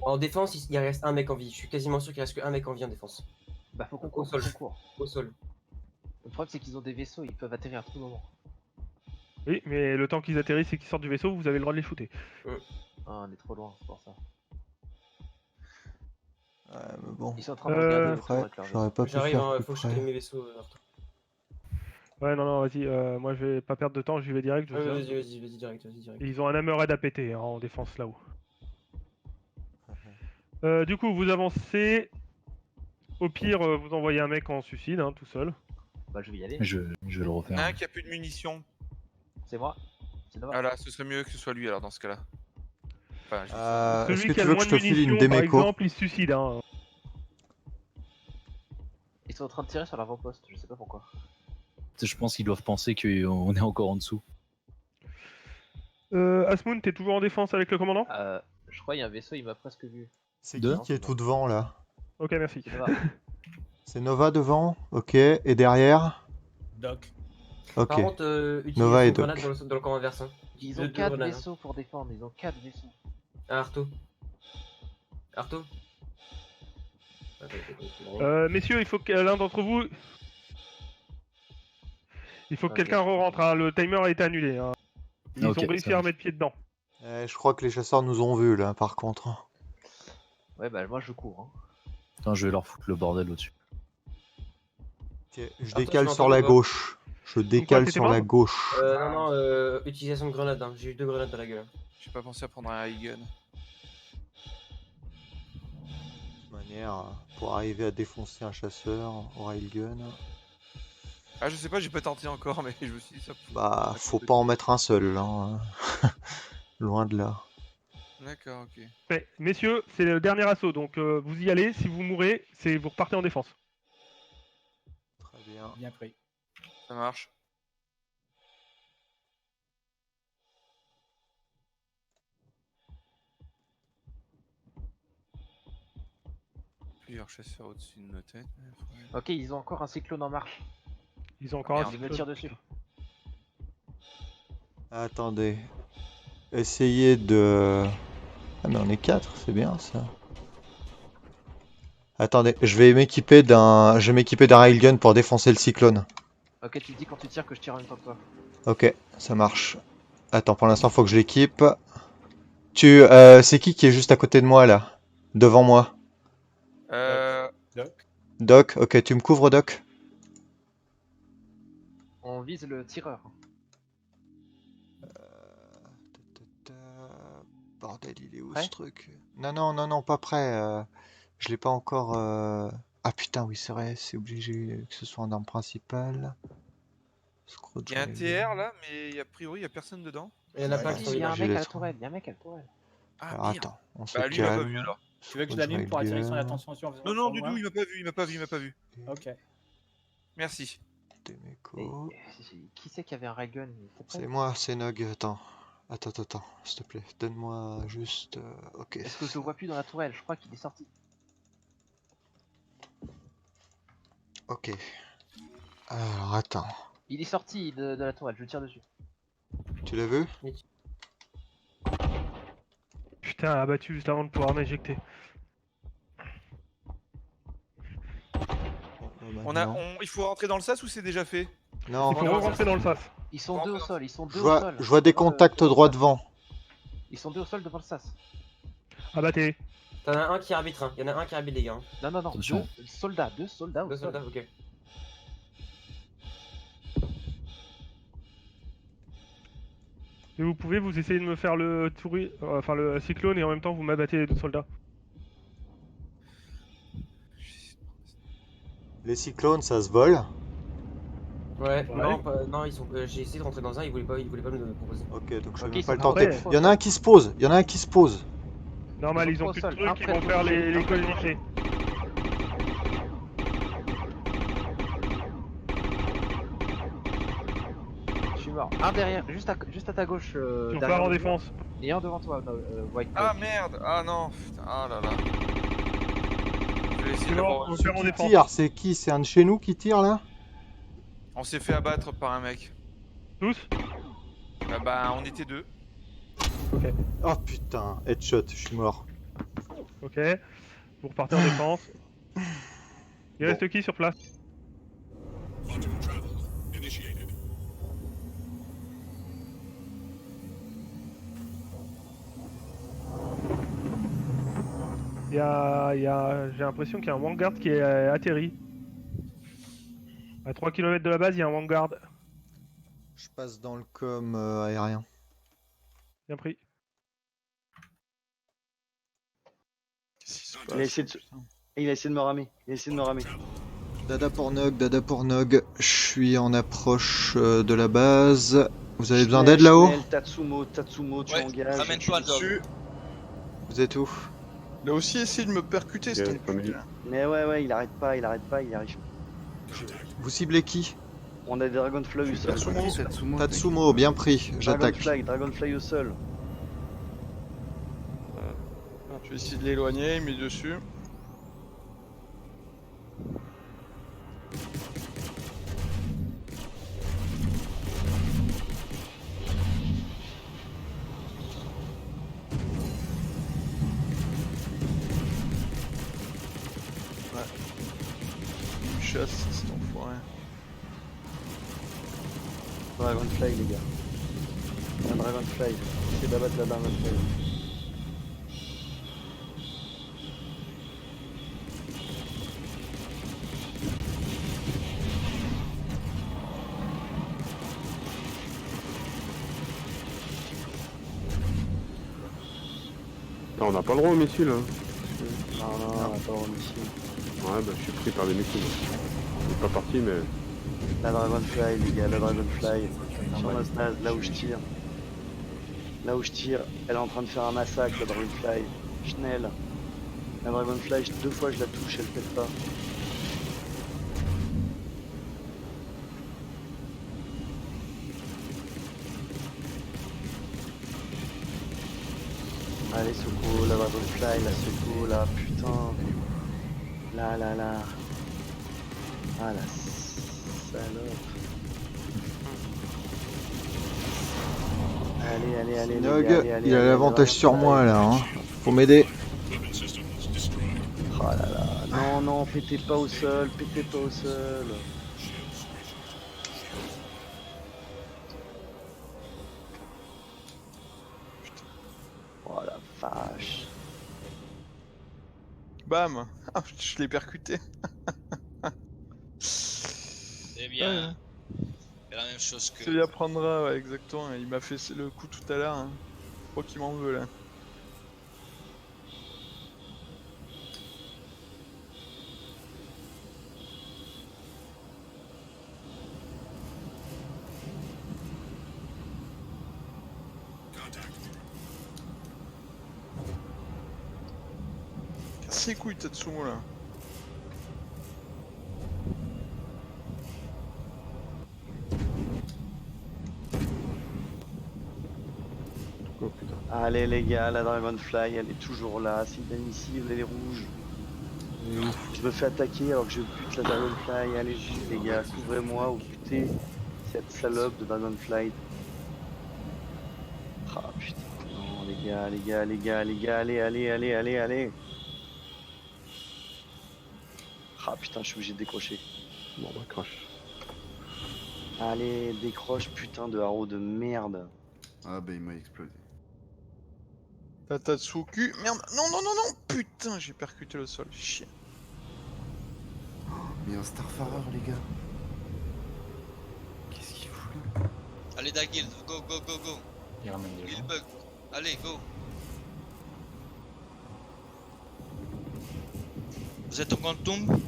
En défense, il reste un mec en vie. Je suis quasiment sûr qu'il reste qu'un mec en vie en défense. Bah faut qu'on Au court, sol. faut qu'on court. Au sol. Le problème c'est qu'ils ont des vaisseaux, ils peuvent atterrir à tout moment. Oui, mais le temps qu'ils atterrissent et qu'ils sortent du vaisseau, vous avez le droit de les shooter. Ah, on est trop loin, c'est pour ça. Ouais, mais bon. Ils sont en train de regarder autour Après, avec leur j'aurais pas pu J'arrive, faire hein, plus faut que je près. calme mes vaisseaux. Arthur. Ouais, non, vas-y, moi je vais pas perdre de temps, j'y vais direct. Ouais, vas-y, direct, vas-y, direct. Et ils ont un hammerhead à péter hein, en défense là-haut. Du coup, vous avancez. Au pire, vous envoyez un mec en suicide, hein, tout seul. Bah je vais y aller. Je vais le Il y en refaire. a un qui a plus de munitions. C'est moi. C'est Nova. Ah là, ce serait mieux que ce soit lui alors dans ce cas-là. Enfin, Est-ce Celui que qui a tu le veux que moins je de te file une munitions, par déméco? exemple, il se suicide. Hein. Ils sont en train de tirer sur l'avant-poste, je sais pas pourquoi. Je pense qu'ils doivent penser qu'on est encore en dessous. Asmoon, t'es toujours en défense avec le commandant? Je crois qu'il y a un vaisseau, il m'a presque vu. C'est Deux. qui est tout devant là? Ok, merci. C'est Nova. C'est Nova devant, ok. Et derrière? Doc. Ok. Par contre, utilisez Nova et une grenade Doc. dans le camp inverse. Hein. Ils ont Deux 4 grenades, hein. vaisseaux pour défendre, ils ont 4 vaisseaux. Ah, Arto. Arto. Messieurs, il faut que l'un d'entre vous. Il faut que Ok. quelqu'un re-rentre, hein. Le timer a été annulé. Hein. Ils Ok, ont réussi ça à marche. remettre pied dedans. Je crois que les chasseurs nous ont vus là par contre. Ouais, bah moi je cours. Hein. Attends, je vais leur foutre le bordel au-dessus. Ok, je toi, décale tu sur m'entends la ou pas gauche. Je décale t'étais sur mort la gauche. Non, utilisation de grenade. Hein. J'ai eu 2 grenades dans la gueule. j'ai pas pensé à prendre un high gun. De toute manière, pour arriver à défoncer un chasseur au railgun, Ah, je sais pas, j'ai pas tenté encore, mais je me suis dit ça. bah faut pas en mettre un seul. Hein. Loin de là. D'accord, ok. Mais, messieurs, c'est le dernier assaut, donc vous y allez. Si vous mourrez, vous repartez en défense. Très bien. Bien pris. Ça marche. Plusieurs chasseurs au-dessus de nos têtes. Ok, ils ont encore un cyclone en marche. Ils ont encore un Ils me tirent dessus. Attendez. Essayez de... Ah mais on est 4, c'est bien ça. Attendez, je vais m'équiper d'un railgun pour défoncer le cyclone. Ok, tu me dis quand tu tires que je tire en même temps que toi. Ok, ça marche. Attends, pour l'instant, faut que je l'équipe. C'est qui est juste à côté de moi là? Devant moi? Doc. Doc, ok, tu me couvres, Doc? On vise le tireur. Bordel, il est où Prêt ce truc? Non, pas prêt. Je l'ai pas encore. Ah putain, oui, c'est vrai, c'est obligé que ce soit en arme principale. Il y a un TR là, mais a priori il y a personne dedans. Il y en a pas qui sont Il y a un obligé mec à la d'être- tourelle, il y a un mec à la tourelle. Ah, Alors merde. attends, on se Bah, lui il m'a pas calme. vu alors. Tu veux que je l'allume pour attirer son attention sur Non, du tout, il m'a pas vu, il m'a pas vu. Ok. Merci. Déméco. Qui c'est qui avait un railgun? C'est moi, c'est Nog. Attends, s'il te plaît, donne-moi juste. Ok. Est-ce que je le vois plus dans la tourelle? Je crois qu'il est sorti. Ok. Alors attends. Il est sorti de la tourelle, je tire dessus. Tu l'as vu? Putain, abattu juste avant de pouvoir m'éjecter. Il faut rentrer dans le sas ou c'est déjà fait? Non. Il faut re-rentrer dans le sas. Ils sont deux au sol, ils sont deux Je au vois, sol. je vois des contacts droit devant. Ils sont deux au sol devant le sas. Abattez. T'en as un qui arbitre, hein. Il y en a un qui arbitre les gars. Hein. Non, Attention. deux soldats au sol. Deux soldats, ok. Et vous pouvez vous essayer de me faire le le cyclone et en même temps vous m'abattez les deux soldats. Les cyclones, ça se vole. Ouais. Non, ils sont. J'ai essayé de rentrer dans un, ils voulaient pas me proposer. Ok, donc je vais Ok, même ils pas le sont tenter. prêts. Il y en a un qui se pose. Normal, Ils ils sont ont trois plus au de sol, un trucs, ils près vont de faire l'autre, les un près de coloniser. mort. Un derrière, juste à ta gauche. Sur derrière phare en le mur. défense. Et un devant toi, White. Ah merde. Ah non. Putain. Ah là là. Je vais essayer C'est mort, d'avoir... on perd en Qui défense. tire? C'est qui? C'est un de chez nous qui tire là? On s'est fait abattre par un mec. Tous? Bah on était 2. Ok. Oh putain, headshot, je suis mort. Ok. Vous repartez en défense. Il reste qui sur place? J'ai l'impression qu'il y a un Vanguard qui est atterri. À 3 km de la base, il y a un Vanguard. Je passe dans le com aérien. Bien pris. Il a essayé de me ramer. Il a essayé de me ramer. Dada pour Nog. Je suis en approche de la base. Vous avez besoin d'aide là-haut? Tatsumo, tu engages. Ramène-toi dessus. Vous êtes où? Il a aussi essayé de me percuter, cet enculé. Mais ouais, il arrête pas, il y arrive. Vous ciblez qui? On a des Dragonfly au sol. Tatsumo, bien pris, j'attaque. Dragonfly au sol. Je vais essayer de l'éloigner, il met dessus. Ouais. Il me chasse, cet enfoiré. Dragonfly, les gars. Un Dragonfly. C'est d'abattre la Dragonfly. On n'a pas le droit aux missiles. Hein. Non, on n'a pas le droit aux missiles. Ouais, bah je suis pris par des missiles. Je suis pas parti, mais. La Dragonfly, les gars, la Dragonfly. Sur notre base, là où je tire. Là où je tire, elle est en train de faire un massacre, la Dragonfly. Schnell. La Dragonfly, 2 fois je la touche, elle pète pas. Allez, secours, la Dragonfly, la secours, là, putain. Là. Ah, la salope. Allez, Nog, les gars, il a l'avantage sur moi là. Hein. Faut m'aider. Oh là là. Non, pétez pas au sol, Oh la vache. Bam. Ah, je l'ai percuté. C'est bien. C'est la même chose que... C'est bien prendra, ouais, exactement. Il m'a fait le coup tout à l'heure. Hein. Je crois qu'il m'en veut là. Casse les couilles, Tatsumo là. Oh putain. Allez les gars, la Dragonfly, elle est toujours là, c'est inadmissible, elle est rouge. Je me fais attaquer alors que je bute la Dragonfly, allez vite les gars, couvrez-moi ou butez cette salope de Dragonfly. Ah putain, non les gars, allez. Ah putain, je suis obligé de décrocher. Bon bah crash. Allez, décroche putain de haro de merde. Ah bah il m'a explosé. Tatsuki, merde, non, putain, j'ai percuté le sol, chien. Mais un Starfarer les gars. Qu'est-ce qu'il fout là? Allez Daguild, go. Il ramène des gens. Il bug. Allez, go. Vous êtes en Quantum?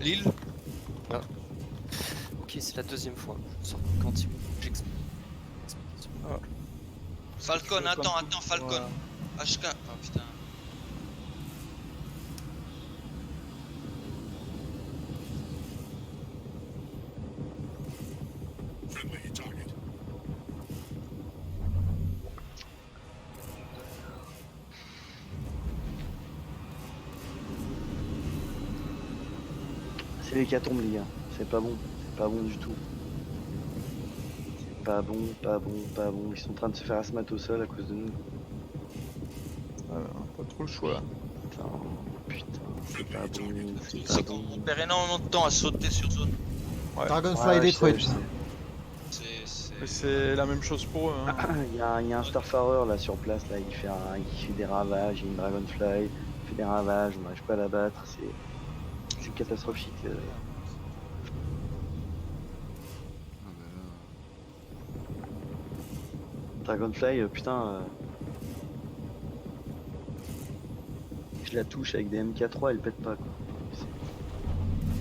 Lille? Ah. Ok, c'est la deuxième fois. Je sors de Quantum. Ah. Falcon, attends, Falcon. Ouais. HK. Oh putain. C'est l'hécatombe, les gars. C'est pas bon. C'est pas bon du tout. C'est pas bon, pas bon, pas bon. Ils sont en train de se faire asmat au sol à cause de nous. Voilà, pas trop le choix. Putain, c'est pas bon. C'est pas C'est bon. qu'on perd énormément de temps à sauter sur zone. Ouais. Dragonfly je détruite. sais, je sais. Mais c'est la même chose pour eux. Hein. Il y a un Starfarer là sur place, là, il fait des ravages, il y a une Dragonfly, il fait des ravages, on n'arrive pas à la battre, c'est catastrophique. Dragonfly, putain, je la touche avec des MK3, elle pète pas quoi.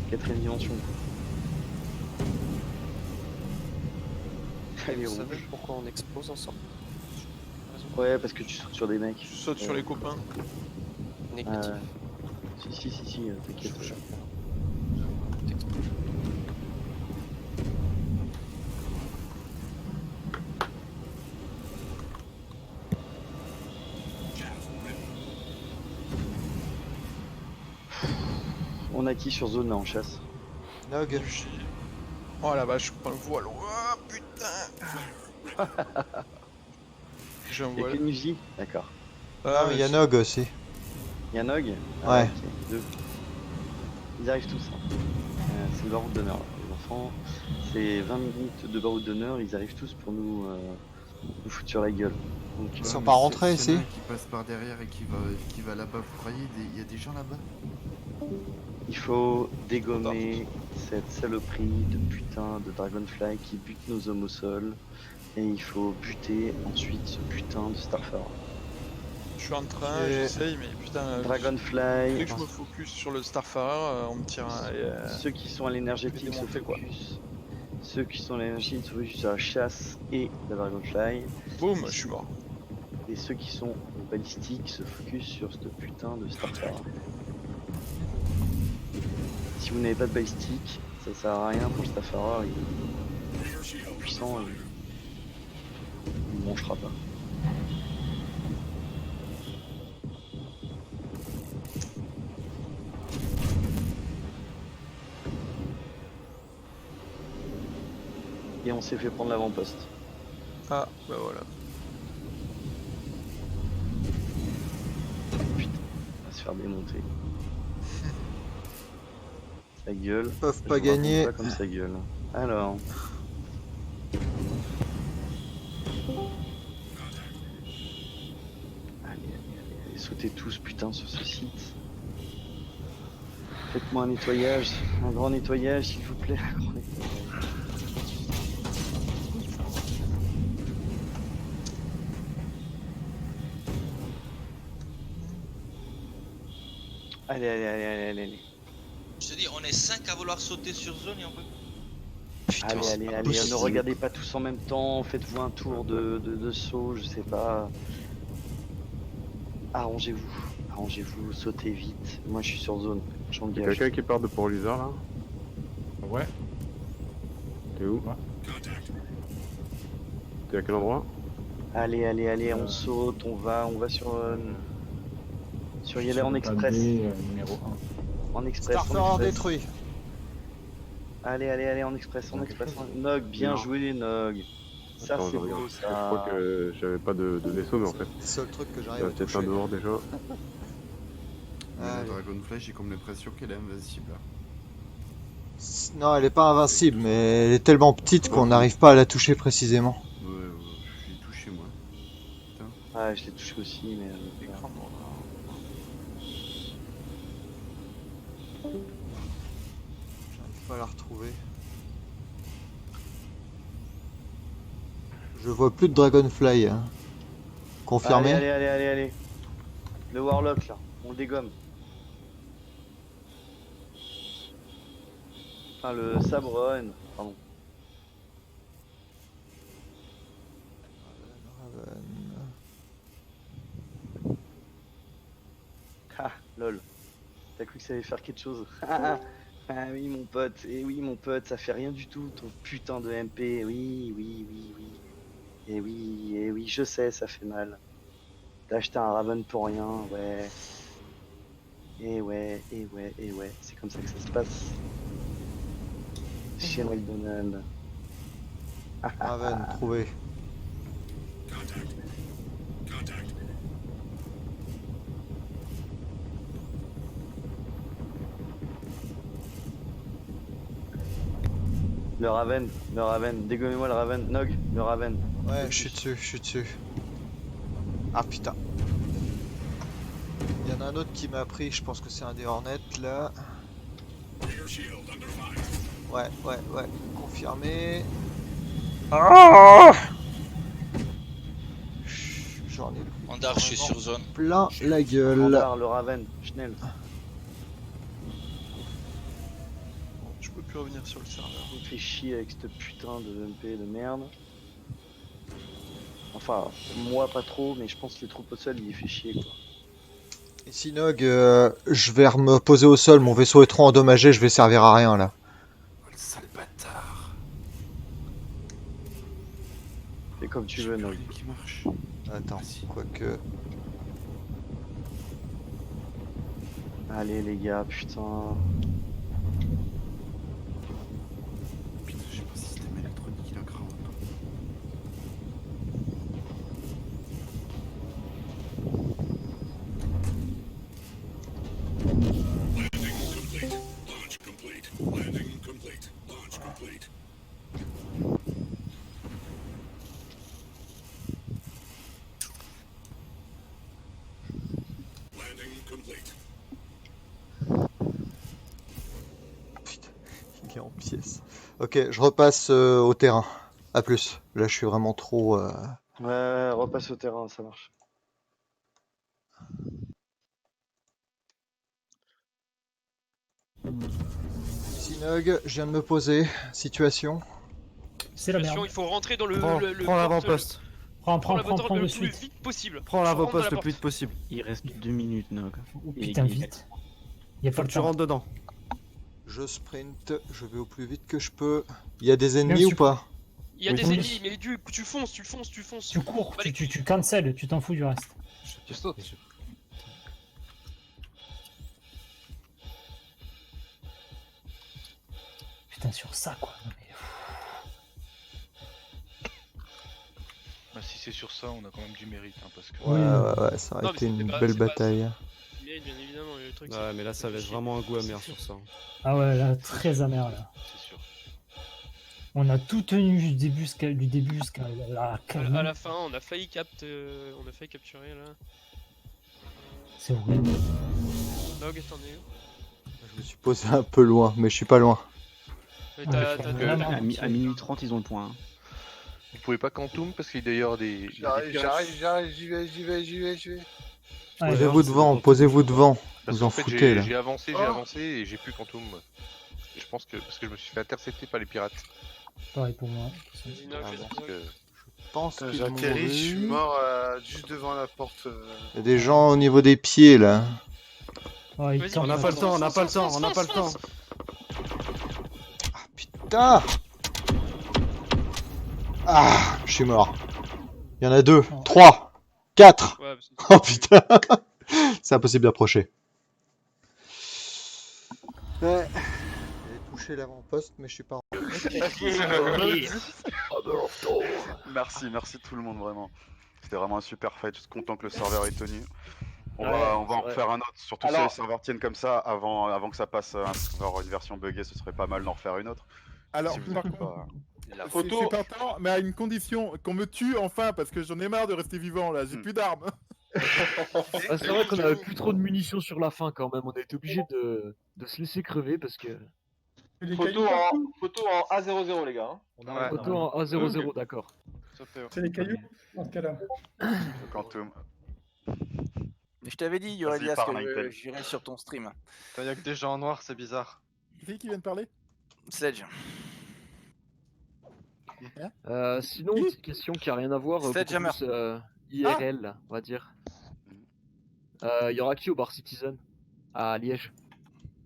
C'est 4ème dimension quoi. Elle est Vous savez rouge. pourquoi on explose ensemble? Ouais, parce que tu sautes sur des mecs. Tu sautes sur les copains. Négatif. Si, t'inquiète. On a qui sur zone là en chasse? Nog. Oh la vache, je prends le voile. Oh putain. J'ai un Y'a voile. qu'une Uzi? D'accord. Ah, mais il y a Nog aussi. Y'a Nog? Ouais. Ok, 2. Ils arrivent tous. Hein. C'est le baroud d'honneur, les enfants. C'est 20 minutes de baroud d'honneur, ils arrivent tous pour nous foutre sur la gueule. Donc, Ils sont pas rentrés ici? Qui passe par derrière et qui va là-bas vous croyez? Il y a des gens là-bas? il faut dégommer cette saloperie de putain de Dragonfly qui bute nos hommes au sol. Et il faut buter ensuite ce putain de Starfarer. Je suis en train, j'essaye, mais putain. Dragonfly. Dès que je me focus sur le Starfarer, on me tire un. Ceux qui sont à l'énergétique se focus. Ceux qui sont à l'énergie se focus sur la chasse et la Dragonfly. Boum, je suis mort. Et ceux qui sont au balistique se focus sur ce putain de Starfarer. Si vous n'avez pas de balistique, ça sert à rien pour le Starfarer, il est puissant, il ne mangera pas. Et on s'est fait prendre l'avant-poste. Ah, bah voilà. Putain, on va se faire démonter. Sa gueule. Ils peuvent Je pas vous raconte gagner. pas comme sa gueule. Alors. Allez, sautez tous putain sur ce site. Faites-moi un nettoyage, un grand nettoyage s'il vous plaît, un grand nettoyage. Allez. Je te dis, on est 5 à vouloir sauter sur zone et on peut. Allez, ne regardez pas tous en même temps, faites-vous un tour de saut, je sais pas. Arrangez-vous, sautez vite. Moi je suis sur zone, Y'a j'engage. quelqu'un qui part de Port-Luzard là? Ouais. T'es où? T'es à quel endroit? Allez, on saute, on va sur y aller en express. Numéro 1. En express. Starfarer détruit. Allez, en express. Nog, bien Non. joué, Nog. Ça Attends, c'est je beau, regarde. ça. Je crois que j'avais pas de vaisseau, mais en fait. C'est le seul truc que Il y j'arrive a à peut-être toucher. un dehors déjà. Mais la Allez. Dragonfly, j'ai comme l'impression qu'elle est invincible. Non, elle est pas invincible, mais elle est tellement petite qu'on n'arrive pas à la toucher précisément. Ouais, je l'ai touché moi. Putain. Ah, je l'ai touché aussi, mais. J'arrive pas à la retrouver. Je vois plus de Dragonfly. Hein. Confirmé? Allez. Le Warlock là, on le dégomme. Enfin, le Sabron, pardon. Ah, lol. T'as cru que ça allait faire quelque chose? Ah oui mon pote, oui mon pote, ça fait rien du tout ton putain de MP, oui. Et oui, je sais, ça fait mal. T'as acheté un Raven pour rien, ouais. Et ouais, c'est comme ça que ça se passe. Chez McDonald's. Raven, trouvé. Le Raven, dégommez-moi le Raven, Nog, le Raven. Ouais, je suis dessus. Ah putain. Il y en a un autre qui m'a pris, je pense que c'est un des Hornets là. Ouais, confirmé. Ah, j'en ai Andar, je suis sur zone. plein la gueule. Andar, le Raven, Schnell. Je peux plus revenir sur le serveur. Il me fait chier avec cette putain de MP de merde. Enfin, moi pas trop, mais je pense que les troupes au sol, il fait chier quoi. Ici Nog, je vais me poser au sol, mon vaisseau est trop endommagé, je vais servir à rien là. Oh, le sale bâtard. Fais comme tu veux, Nog. Qui marche. Attends, quoique... Allez les gars, putain. Putain, je sais pas si système électronique il a grave. Il est en pièces. Ok, je repasse au terrain. A plus. Là, je suis vraiment trop... Ouais, repasse au terrain, ça marche. Sinog, je viens de me poser. Situation. C'est la merde. Il faut rentrer dans le. Prends l'avant-poste. Prends le de plus suite. vite possible. Prends l'avant-poste le plus vite possible. Il reste 2 minutes, Nog. Oh putain, vite. Il y a Faut pas que le tu temps. rentres dedans. Je sprint, je vais au plus vite que je peux. Il y a des ennemis Bien ou sûr. pas? Il y a Oui. des ennemis, mais tu fonces. Tu cours, tu cancel, tu t'en fous du reste. Tu sautes. Putain, sur ça quoi. Non, mais... Bah, si c'est sur ça, on a quand même du mérite, hein, parce que... Ouais, ça aurait Non, mais été c'était une pas- belle c'est pas- bataille. Mais bien évidemment, le truc. Ouais, mais là ça laisse vraiment un goût amer sur ça. Ah ouais, là, très amer là. C'est sûr. On a tout tenu du début jusqu'à la À la fin, on a failli capturer là. C'est horrible. Nog, t'en es où? Je me suis posé un peu loin, mais je suis pas loin. À minuit 30, ils ont le point. Hein. Vous pouvez pas quantum parce qu'il y a d'ailleurs des... il y a des J'arrive, j'y vais. Posez-vous devant, posez-vous devant. Parce Vous en qu'en fait, foutez là. j'ai avancé et j'ai plus quantum. Et je pense que... parce que je me suis fait intercepter par les pirates. Pareil pour moi. Vas-y, Nog, Ah, vas-y, parce Nog. que... Je pense qu'ils J'ai atterri, je suis m'ont vu. mort juste devant la porte. Il y a des gens au niveau des pieds là. Ouais, il Vas-y, tente, On n'a là. pas le temps, on n'a pas le temps, on n'a pas le temps. Putain! Ah, je suis mort. Il y en a 2, 3, 4. Ouais, parce que- Oh putain! C'est impossible d'approcher. Ouais. J'ai touché l'avant-poste, mais je suis pas. Merci tout le monde vraiment. C'était vraiment un super fight, je suis content que le serveur ait tenu. On Ouais, va en c'est vrai. refaire un autre, surtout si Alors- les serveurs tiennent comme ça, avant que ça passe à une version buggée, ce serait pas mal d'en refaire une autre. Alors, Si vous par êtes contre, pas- je suis partant, mais à une condition, qu'on me tue enfin, parce que j'en ai marre de rester vivant là, j'ai plus d'armes. Ah, c'est vrai qu'on avait plus trop de munitions sur la fin quand même, on a été obligé de se laisser crever parce que... Photo en A00 les gars. Hein. Photo en A00, d'accord. C'est les cailloux dans ce cas-là. Quantum. Je t'avais dit, Vas-y, Aurelias, parle, que Michael. j'irai sur ton stream. Y'a que des gens en noir, c'est bizarre. Qui vient de parler? Sledge. Sinon, une petite question qui a rien à voir, beaucoup Sledgehammer. plus IRL, là, on va dire. Il y aura qui au bar Citizen à Liège?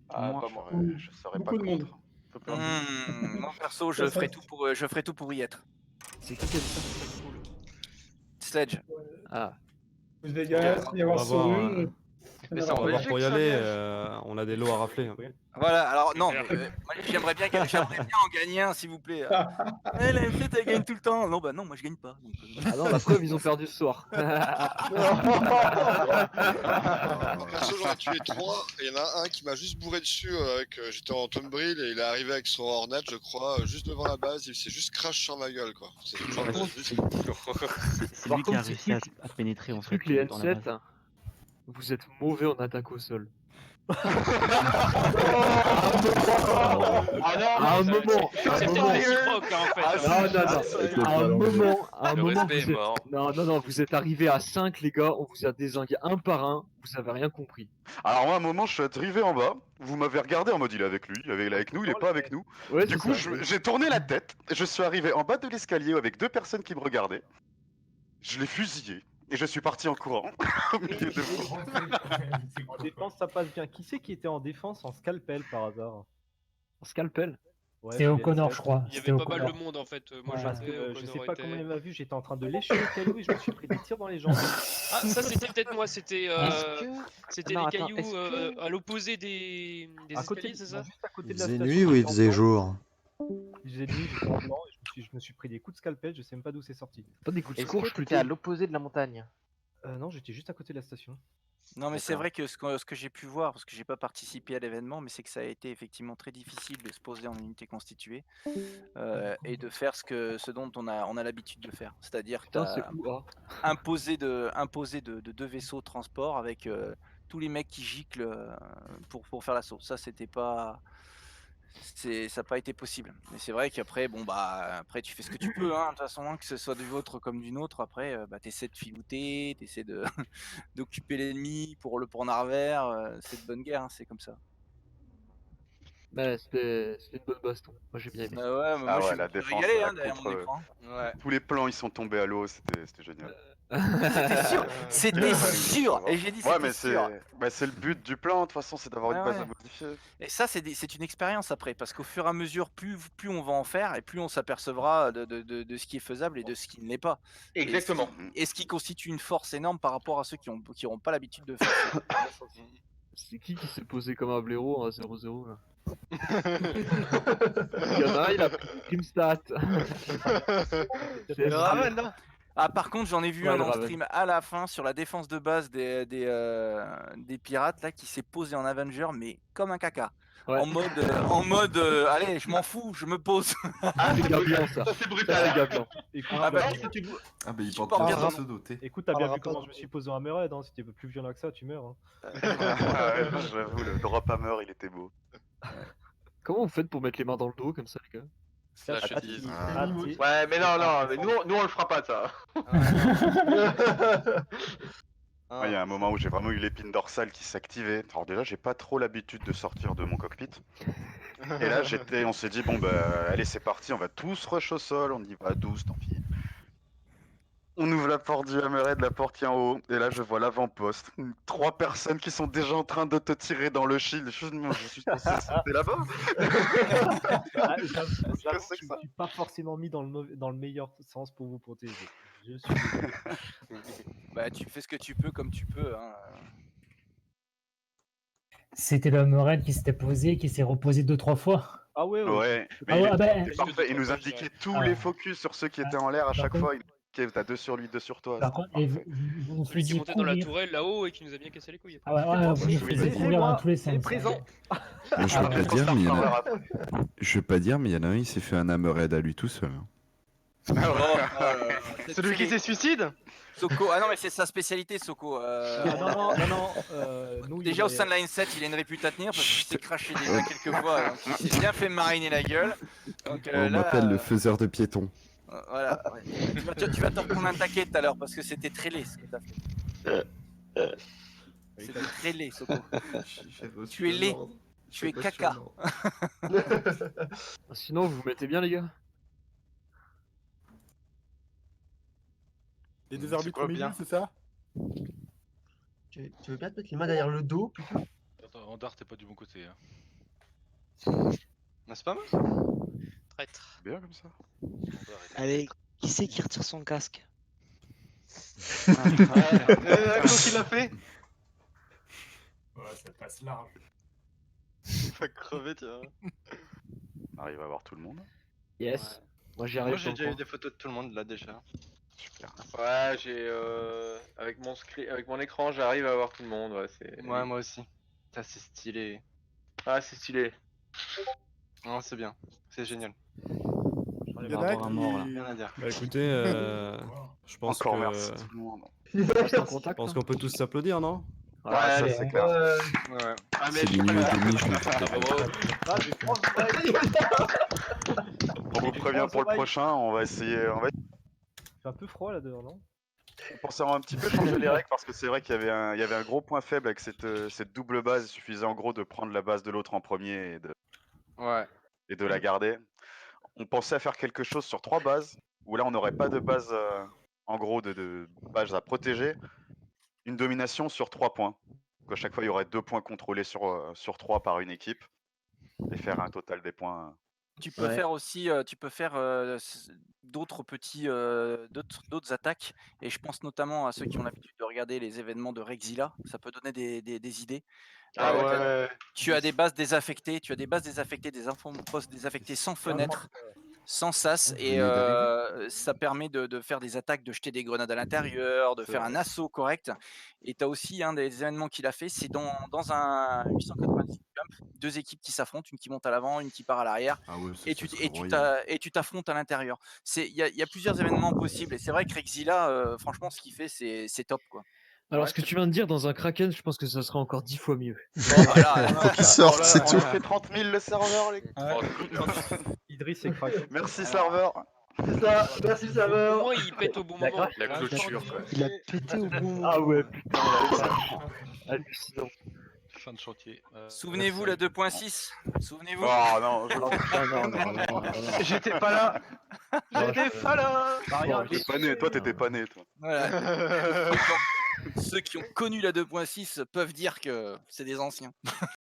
Ah, pas moi, je saurais pas. Beaucoup de monde. Moi perso, je ferai tout pour y être. C'est qui a dit ça? Sledge. Ah. Vous les gars, il va y avoir On va voir, Saurure. On c'est va en voir Belgique, pour y ça, aller, Liège on a des lots à rafler. Voilà, alors non, mais, moi j'aimerais bien en gagner un, s'il vous plaît. La M7 elle gagne tout le temps. Non, bah non, moi je gagne pas. Donc, Ah non, la preuve, ils ont perdu ce soir. Perso, j'en ai tué 3 et il y en a un qui m'a juste bourré dessus avec. J'étais en Tombril et il est arrivé avec son Hornet, je crois, juste devant la base. Il s'est juste crash sur ma gueule, quoi. C'est Par contre, c'est lui qui a réussi à pénétrer en fait Truc, les dans la base. N7, vous êtes mauvais en attaque au sol. Ah À un moment, C'est peut-être réciproque en fait. à un moment, Le vous respect est êtes... mort. Non, vous êtes arrivé à 5 les gars, on vous a dézingué un par un, vous avez rien compris. Alors moi, à un moment, je suis arrivé en bas, vous m'avez regardé en mode il est avec lui, il est avec nous, il est pas avec nous. Ouais, Du c'est coup, ça. j'ai tourné la tête, je suis arrivé en bas de l'escalier avec 2 personnes qui me regardaient. Je l'ai fusillé et je suis parti en courant au milieu de vous. En défense, ça passe bien. Qui c'est qui était en défense en scalpel par hasard? En scalpel? Ouais, C'était O'Connor, je crois. Il y C'était avait pas mal de O'Connor. monde en fait. Moi Parce que, j'étais. je sais pas comment il m'a vu, j'étais en train de lécher le caillou et je me suis pris des tirs dans les jambes. Ah, ça c'était peut-être moi, c'était c'était Non, les attends, cailloux est-ce que- à l'opposé des À côté, escaliers, c'est ça? juste à côté Il de la faisait station, nuit ou il j'étais en faisait blanc. jour? Il faisait nuit, j'étais en blanc et je me suis pris des coups de scalpel, je sais même pas d'où c'est sorti. Pas des coups de Est-ce courge que t'étais plutôt. à l'opposé de la montagne? Non, j'étais juste à côté de la station. Non, mais c'est D'accord. vrai que ce que j'ai pu voir, parce que j'ai pas participé à l'événement, mais c'est que ça a été effectivement très difficile de se poser en unité constituée et de faire ce dont on a l'habitude de faire. C'est-à-dire que Putain, c'est où, hein imposer de 2 vaisseaux de transport avec tous les mecs qui giclent pour faire l'assaut. Ça, c'était pas. Ça n'a pas été possible. Mais c'est vrai qu'après, bon bah après tu fais ce que tu peux, hein, de toute façon, hein, que ce soit du vôtre comme d'une autre, après bah, t'essaies de filouter, t'essaies de d'occuper l'ennemi pour le Narver, c'est de bonne guerre, hein, c'est comme ça. Bah, c'était une bonne baston. Moi j'ai bien aimé. Bah ouais, mais moi Ah je ouais, suis la défense régalé là, hein, derrière contre, mon écran. Ouais. tous les plans ils sont tombés à l'eau, c'était génial. C'était sûr, c'était sûr, et j'ai dit Ouais, c'était mais sûr. c'est le but du plan, de toute façon, c'est d'avoir une Ouais, base ouais. à modifier. Et ça, c'est une expérience après, parce qu'au fur et à mesure, plus on va en faire, et plus on s'apercevra de ce qui est faisable et de ce qui ne l'est pas. Exactement. Et ce qui constitue une force énorme par rapport à ceux qui n'auront pas l'habitude de faire ça. C'est qui s'est posé comme un blaireau à 0-0 là? Il y en a un, il a pris une stat. Le Raven, là. Ah, par contre, j'en ai vu Ouais, un le en Raven. stream à la fin sur la défense de base des pirates là qui s'est posé en Avenger, mais comme un caca. Ouais. En mode allez, je m'en fous, je me pose. C'est Gabian ça. Ça c'est brutal. C'est Gabian. Écoute, Ah bah, bah, si tu- Ah bah il tu porte portes bien bien ce doté. écoute, t'as bien Par vu comment rapport- je me suis posé en Hammerhead, hein. Si t'es plus violent que ça, tu meurs. Hein. Ah ouais, j'avoue, le drop hammer il était beau. Comment vous faites pour mettre les mains dans le dos comme ça les gars? Slash utilise. Ah, t'es- Ouais, mais non, mais nous on le fera pas ça. Il y a un moment où j'ai vraiment eu l'épine dorsale qui s'activait. Alors déjà, j'ai pas trop l'habitude de sortir de mon cockpit. Et là, on s'est dit, bon bah allez, c'est parti, on va tous rush au sol, on y va à 12, tant pis. On ouvre la porte du Hammerhead, la porte qui est en haut, et là je vois l'avant-poste. 3 personnes qui sont déjà en train de te tirer dans le shield. Je suis censé sauter là-bas. Ah, j'avoue, je suis pas forcément mis dans le meilleur sens pour vous protéger. Je suis Bah, tu fais ce que tu peux comme tu peux. Hein. C'était le Hammerhead qui s'était posé, qui s'est reposé 2-3 fois. Ah ouais, Ouais, Ah mais ouais, il ah bah, était parfait. Il nous indiquait tous Ah. les focus sur ceux qui étaient en l'air à chaque fois. Il indiquait, t'as 2 sur lui, 2 sur toi. Par contre, et vous nous Celui qui faisiez montait dans la courir. tourelle là-haut et qui nous a bien cassé les couilles. Ah ouais, vous nous faisiez courir dans tous les sens. présent. Moi, je Ah vais ouais. pas dire, mais il y en a... Parlera après. Je vais pas dire, mais il y en a un, il s'est fait un Hammerhead à lui tout seul. hein. Celui qui s'est suicide? Soko, ah non mais c'est sa spécialité Soko. Non. Nous, Déjà il au sein de la N7 il a une répute à tenir parce qu'il s'est craché déjà quelques fois. Donc il s'est bien fait mariner la gueule. Donc, On là, m'appelle le faiseur de piétons. voilà. Ouais. Tu vas te reprendre un taquet tout à l'heure parce que c'était très laid ce que t'as fait. C'était très laid Soko. Tu es laid. Tu es caca. Sinon vous vous mettez bien les gars? Les deux C'est arbitres quoi, au milieu, bien c'est ça? Tu veux bien te mettre les mains derrière le dos plutôt? Attends, Andar, t'es pas du bon côté. Hein. C'est pas mal? Traître. Bien comme ça. Allez, qui c'est qui retire son casque? Qu'est-ce qu'il a fait? ça passe large. Il va crever, tiens. On arrive à voir tout le monde. Yes. Moi j'y Moi arrive. j'ai déjà eu des photos de tout le monde là déjà. Super. Ouais, j'ai avec mon écran, j'arrive à voir tout le monde. Ouais, Ouais, moi aussi. Ça, c'est stylé. Ah, c'est stylé. Non, c'est bien, c'est génial. Il y en a qui... Rien à dire. Bah écoutez, je pense Encore que... merci tout le monde. Je pense qu'on peut tous s'applaudir, non? Ouais, ça c'est clair. Ouais. Ah, mais C'est minuit et demi, je On vous prévient pour le prochain, on va essayer... C'est un peu froid là dehors, non? On pensait un petit peu changer les règles parce que c'est vrai qu'il y avait un gros point faible avec cette double base. Il suffisait en gros de prendre la base de l'autre en premier et de la garder. On pensait à faire quelque chose sur 3 bases où là on n'aurait pas de base en gros de base à protéger. Une domination sur 3 points. Donc à chaque fois il y aurait 2 points contrôlés sur 3 par une équipe et faire un total des points. Tu peux faire aussi, d'autres petits, d'autres attaques, et je pense notamment à ceux qui ont l'habitude de regarder les événements de Rexila. Ça peut donner des idées. Ah ouais. Tu as des bases désaffectées, des avant-postes désaffectés sans fenêtre, sans sas, et ça permet de faire des attaques, de jeter des grenades à l'intérieur, de faire un assaut correct. Et tu as aussi un des événements qu'il a fait, c'est dans un 890 Jump, 2 équipes qui s'affrontent, une qui monte à l'avant, une qui part à l'arrière, et tu t'affrontes à l'intérieur. Il y a plusieurs événements possibles, et c'est vrai que Rexila, franchement, ce qu'il fait, c'est top, quoi. Alors, ce que tu viens de dire dans un Kraken, je pense que ça sera encore 10 fois mieux. Faut qu'il sorte, c'est tout. On fait 30 000 le serveur, les gars. Idriss et Kraken. Merci serveur. C'est ça, merci le serveur. Au moins, il pète au bon moment. La clôture, quoi. Il a pété au bon moment. Ah ouais, putain, hallucinant. Fin de chantier. Souvenez-vous, la 2.6. Souvenez-vous. Oh non, non. J'étais pas là. J'étais pas là. T'étais pas né, toi t'étais pas né, toi. Voilà. Ceux qui ont connu la 2.6 peuvent dire que c'est des anciens.